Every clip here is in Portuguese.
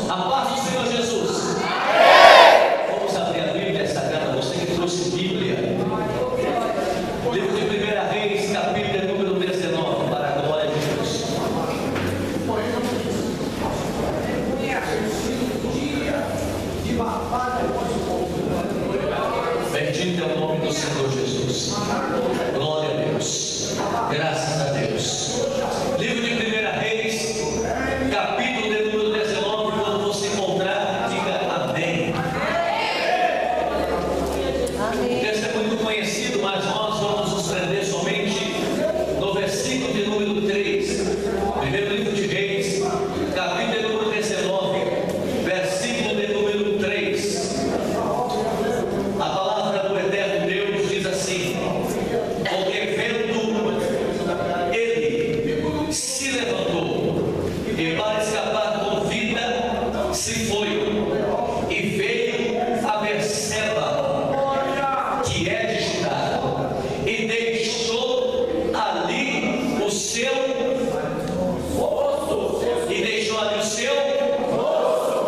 A paz do Senhor Jesus. Vamos abrir a Bíblia Sagrada. Você que trouxe Bíblia. Livro de 1 Reis, capítulo número 19, para a glória de Deus. Bendito é o nome do Senhor Jesus. Glória a Deus. Graças a Deus. Livro de 1 Reis, capítulo de número 19. Quando você encontrar, diga amém. O texto é muito conhecido, mas nós vamos nos prender somente no versículo de número 3. Primeiro livro de Reis, capítulo de número 19, versículo de número 3. A palavra do eterno Deus diz assim: porque vendo ele se levantou e para escapar com vida se foi, e veio a Berseba, que é de Judá, e deixou ali o seu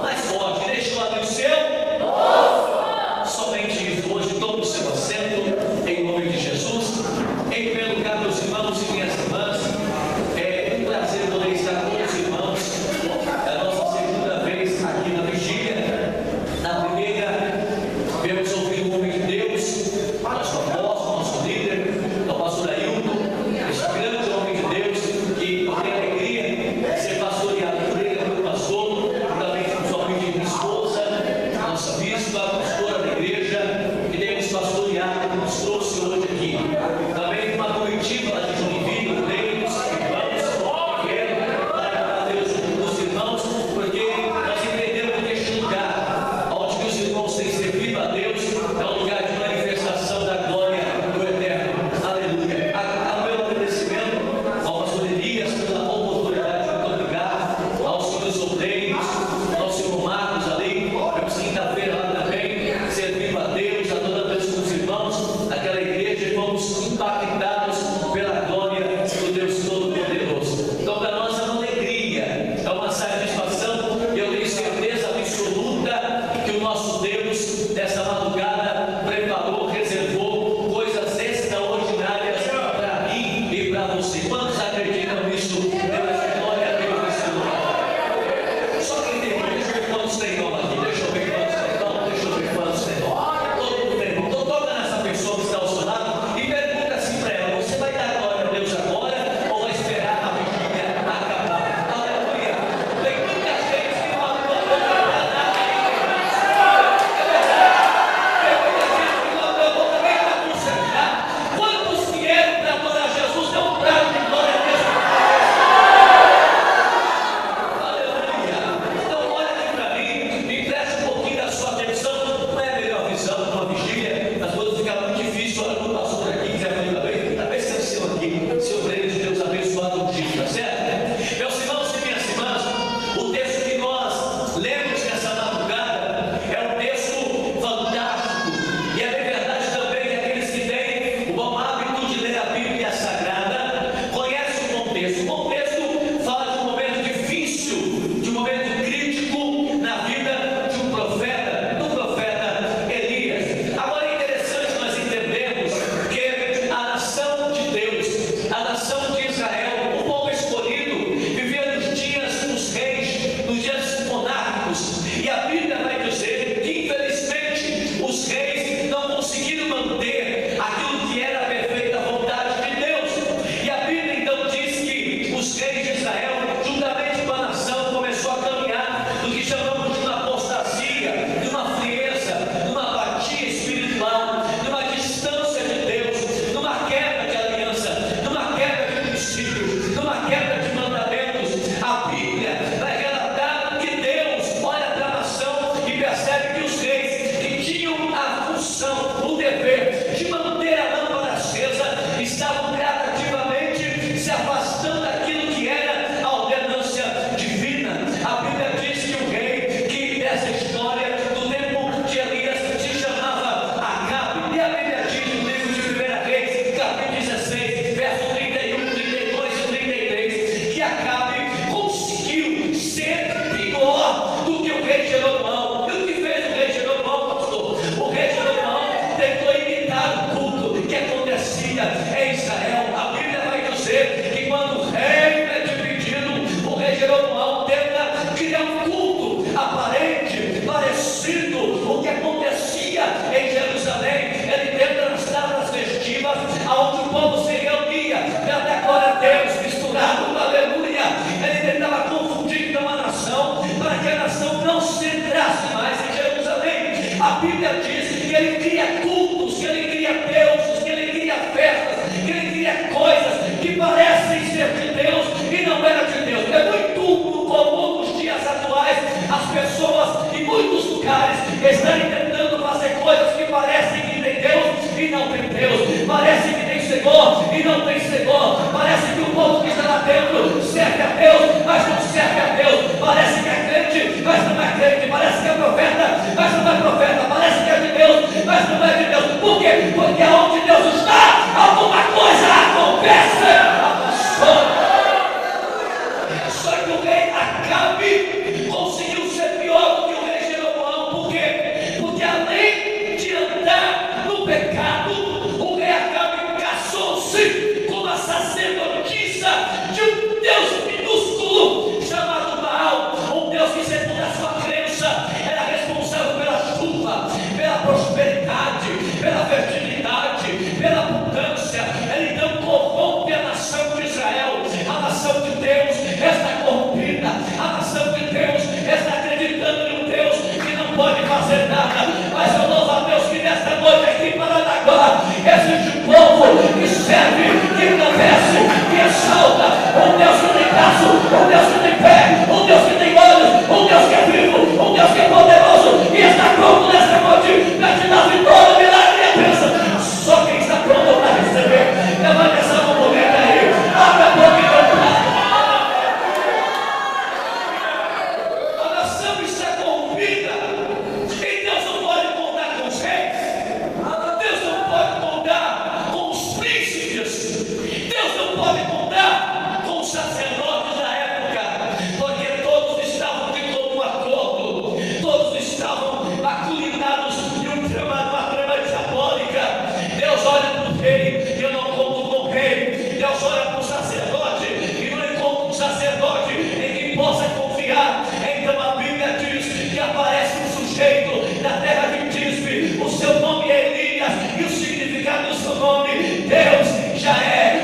mais forte, deixou ali o seu somente isso. Hoje tome o seu assento em nome de Jesus. Em primeiro lugar, meus irmãos e minhas irmãs, é um prazer poder estar com os irmãos. É a nossa segunda vez aqui na vigília. estão tentando fazer coisas que parecem que tem Deus e não tem Deus, parece que tem Senhor e não tem Senhor, parece que o povo que está lá dentro serve a Deus, mas não serve a Deus, parece que é crente, mas não é crente, parece que é profeta, mas não é profeta, parece que é de Deus, mas não é de Deus. Por quê? Porque onde Deus está, alguma coisa acontece. Só que o rei Acabe conseguiu ser pior do que o rei Jeroboão. Por quê? Porque além de andar no pecado, o rei Acabe casou-se com a sacerdotisa de um Deus minúsculo chamado Baal, um Deus que, segundo a sua crença, era responsável pela chuva, pela prosperidade, pela fertilidade, pela abundância. Ele então corrompe a nação de Israel. A nação de Deus está corrompida, a nação de Deus está acreditando em um Deus que não pode fazer nada. Mas eu louvo a Deus que nesta noite aqui para agora existe um povo que serve, que engrandece, que exalta um Deus que tem braço, um Deus que tem pé, um Deus que tem olhos, um Deus que é vivo, um Deus que é poderoso e está pronto nesta noite para te dar vitória, milagre e a bênção. Só quem está pronto para receber, levanta essa mão bonita aí, abre a boca e canta. A nação está corrompida e Deus não pode contar com os reis, Deus não pode contar com os príncipes, Deus não pode contar com os sacerdotes da época, porque todos estavam de comum acordo, todos estavam aculinados de uma trama diabólica. Deus olha para o rei e eu não conto com o rei. Deus olha para o sacerdote e não encontra um sacerdote em quem possa confiar. Então a Bíblia diz que aparece um sujeito da terra de Tisbe, o seu nome é Elias e o significado do seu nome, Deus já é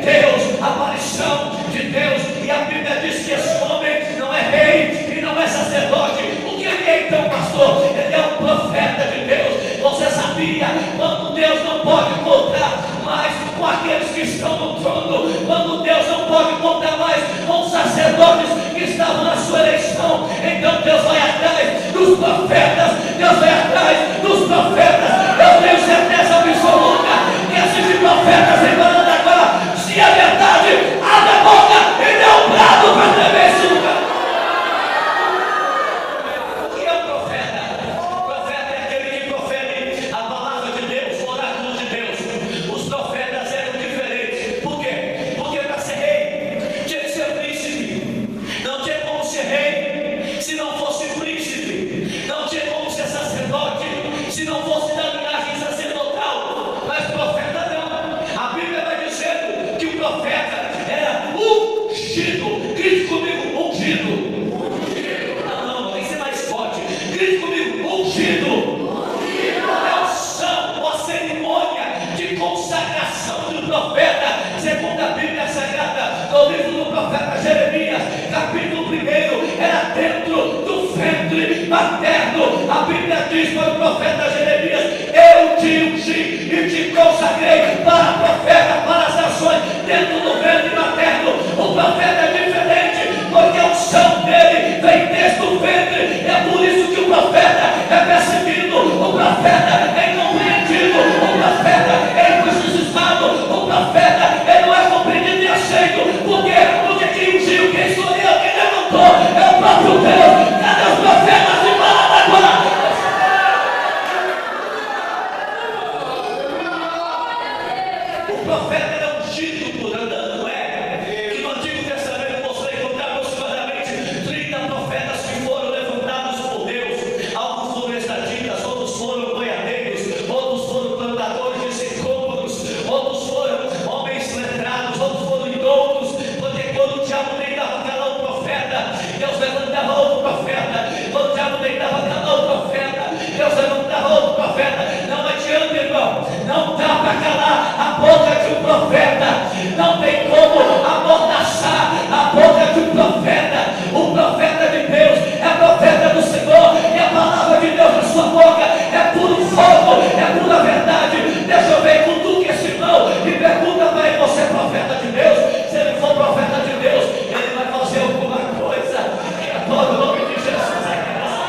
Deus, aparição de Deus. E a Bíblia diz que esse homem não é rei e não é sacerdote. O que ele é então, pastor? Ele é um profeta de Deus. Você sabia quando Deus não pode contar mais com aqueles que estão no trono, quando Deus não pode contar mais com os sacerdotes que estavam na sua eleição? Então Deus vai atrás dos profetas, Deus vai atrás dos profetas. Eu tenho certeza absoluta que esses profetas lembrando agora, se é verdade, abre a boca e dê um brado para tremer esse lugar. O que é um profeta? O profeta é aquele que profere a palavra de Deus, o oráculo de Deus. Os profetas eram diferentes. Por quê? Porque para ser rei tinha que ser príncipe. Não tinha como ser rei se não fosse príncipe. Não tinha como ser sacerdote se não fosse da linhagem sacerdotal. Mas profeta não. A Bíblia vai dizendo que o profeta era ungido. Grite comigo, ungido. Não, tem que ser mais forte. Grite comigo, ungido. É a cerimônia de consagração do profeta, segundo a Bíblia Sagrada, no livro do profeta Jeremias, capítulo 1, era dentro do ventre materno. A Bíblia diz para o profeta Jeremias: eu te ungi e te consagrei para profeta para as nações, dentro do ventre materno. O profeta é diferente, porque a unção dele vem desde o ventre. É por isso que o profeta é perseguido, o profeta é incompreendido, o profeta é injustiçado, o profeta ele não é compreendido e aceito. Por quê? Porque quem ungiu, quem sou eu, quem levantou é o próprio Deus. Cadê os profetas de Paranaguá? O profeta era ungido por andando, não é? Que no Antigo Testamento você vai encontrar aproximadamente 30 profetas que foram levantados por Deus. Alguns foram estaditas, outros foram boiadeiros, outros foram plantadores de sicômoros, outros foram homens letrados, outros foram indoutos. Porque quando o diabo tentava calar o profeta, Deus levantava outro profeta. Quando o diabo tentava calar o profeta, Deus levantava outro profeta. Não adianta, irmão, não dá para calar a boca de um profeta. Não tem como amordaçar a boca de um profeta. O profeta de Deus é profeta do Senhor, e a palavra de Deus na sua boca é puro fogo, é pura verdade. Deixa eu ver, cutuque esse irmão e pergunta para ele: você é profeta de Deus? Se ele for profeta de Deus, ele vai fazer alguma coisa que é todo o nome de Jesus aqui nessa.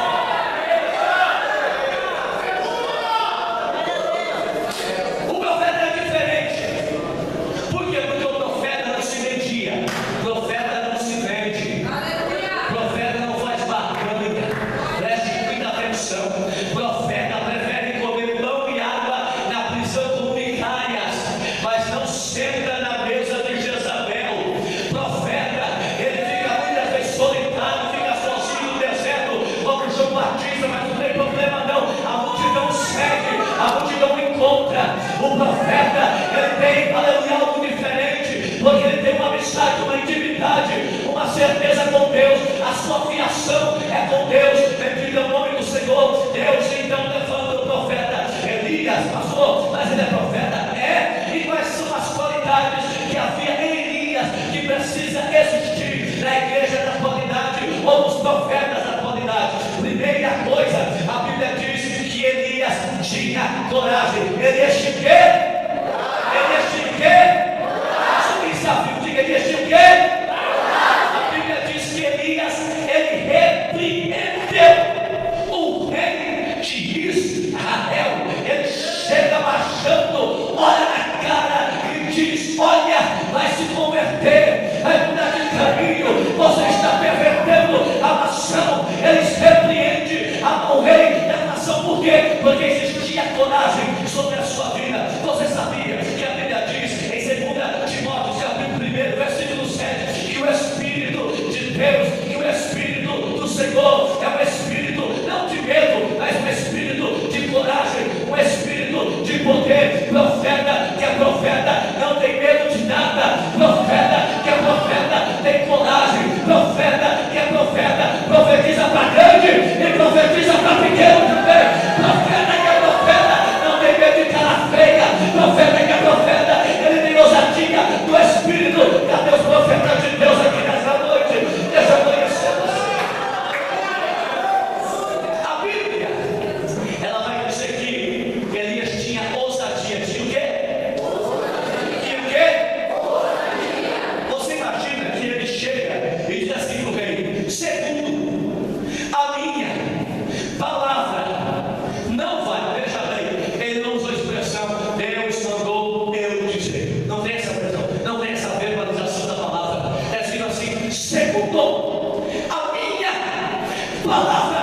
tinha coragem. Elias tinha o quê? Elias tinha o quê? Sobre desafio, diga, Elias tinha o quê? A Bíblia diz que Elias, ele repreendeu o rei de Israel. Ele chega marchando, olha na cara e diz: olha, vai se converter, vai mudar de caminho, você está pervertendo a nação. Eles repreendem o rei da nação. Por quê? Porque existia coragem sobre a sua vida. Você sabia que a Bíblia diz em 2 Timóteo, capítulo 1, versículo 7, que o Espírito de Deus, que o Espírito do Senhor é um espírito não de medo, mas um espírito de coragem, um espírito de poder. Profeta que é profeta não tem medo de nada. Profeta que é profeta tem coragem. Profeta que é profeta profetiza para grande e profetiza para pequeno também. Profeta que é profeta não tem medo de cara feia. Profeta que é profeta, ele tem ousadia do Espírito. Cadê os profetas de Deus aqui nessa noite? Deixa eu conhecer você. A Bíblia, ela vai dizer que Elias tinha ousadia. Tinha o quê? Tinha o quê? Você imagina que ele chega e diz assim para o rei: segundo a minha palavra não vai. Veja bem, ele não usou a expressão Deus mandou eu dizer. Não tem essa expressão, não tem essa verbalização da palavra. É assim, segundo a minha palavra.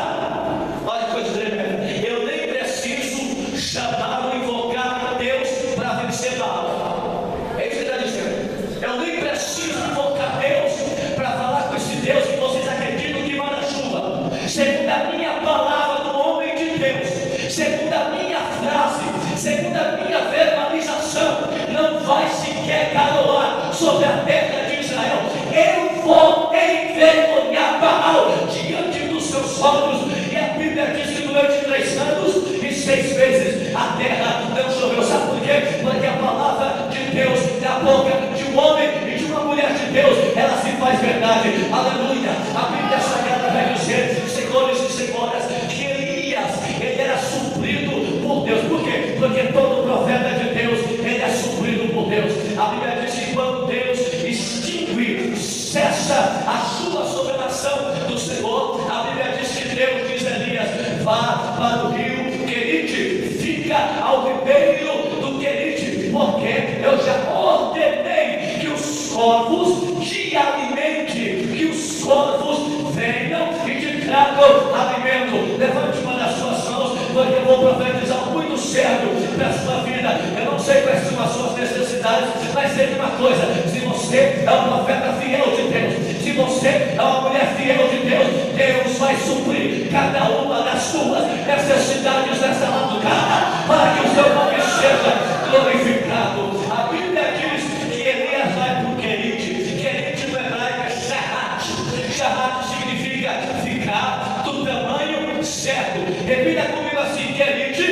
Olha que coisa tremenda. Eu nem preciso chamar ou invocar a Deus para vencer Baal. É isso que ele está dizendo. Eu nem preciso invocar Deus para falar com esse Deus que vocês acreditam que manda chuva. Segundo a minha palavra do homem de Deus, segundo a minha frase, segundo a minha verbalização, não vai sequer garoar sobre a terra de Israel. Eu vou envergonhar Baal diante dos seus olhos. E a Bíblia diz que durante 3 anos e 6 vezes a terra não choveu. Sabe por quê? Porque a palavra de Deus da boca de um homem e de uma mulher de Deus, ela se faz verdade. Aleluia. A Bíblia Sagrada vai dizer, senhores e senhoras, que Elias, ele era suprido por Deus. Por quê? Porque todo profeta de Deus, ele é suprido por Deus. A Bíblia diz que quando Deus extingue, cessa a chuva sobre a nação do Senhor, a Bíblia diz que Deus diz a Elias: vá para o rio Querite, fica ao ribeiro do Querite, porque eu já ordenei que os corvos te alimentem, que os corvos venham e te tragam alimento. Levante uma das suas mãos, porque eu vou profetizar muito sério para a sua vida. Eu não sei quais são as suas necessidades, mas sei de uma coisa: se você é um profeta fiel de Deus, se você é uma mulher fiel de Deus, Deus vai suprir cada uma das suas necessidades nessa madrugada, para que o seu nome seja glorificado. A Bíblia diz que Elias vai para o Querite. Querite no hebraico é Shahat. Shahat significa ficar do tamanho certo. Repita comigo assim: Querite.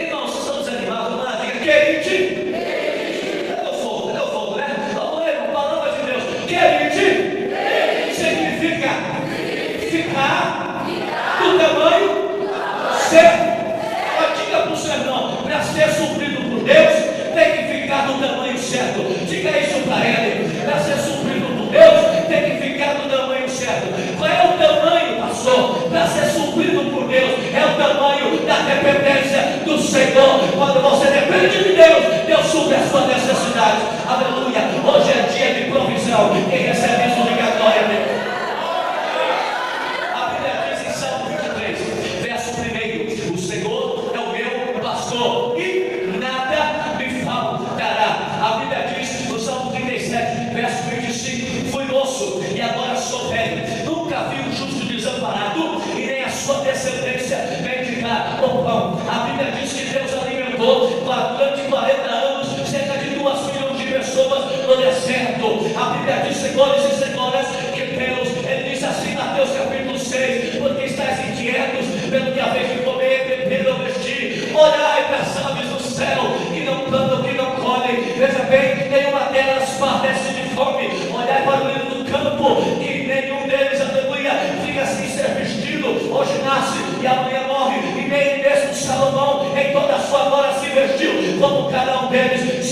Irmãos, vocês estão desanimados? Vamos lá, diga Querite. Cadê o fogo, né? Vamos ler a palavra de Deus. Querite significa ficar do tamanho certo. Diga para o seu irmão: para ser suprido por Deus, tem que ficar do tamanho certo. Diga isso para ele: para ser suprido por Deus, tem que ficar do tamanho certo. Qual é o tamanho, pastor? Para ser suprido por Deus, é o tamanho da dependência do Senhor. Quando você depende de Deus, Deus supre as suas necessidades. Aleluia. Hoje é dia de provisão. Quem recebe isso, diga glória a Deus. A Bíblia diz em Salmo 23, verso 1: o Senhor é o meu pastor e nada me faltará. A Bíblia diz no Salmo 37, verso 25: fui moço e agora sou velho, nunca vi o justo desamparado e nem a sua descendência mendigar o pão. A Bíblia diz que Deus alimentou durante 40 anos cerca de 2 milhões de pessoas no deserto. A Bíblia diz, senhores e senhoras, que Deus, ele diz assim, Mateus capítulo 6: porque estáis inquietos pelo que haveis de comer, beber ou vestir, olhai para as aves do céu, que não plantam, que não colhem, veja bem, nenhuma delas padece de fome. Olhai para o lírio do campo, que nenhum deles, aleluia, fica sem ser vestido. Hoje nasce e amanhã morre, e nem mesmo Salomão,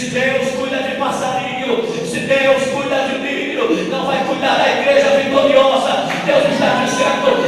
Deus cuida de passarinho, se Deus cuida de milho, não vai cuidar da igreja vitoriosa. Deus está dizendo: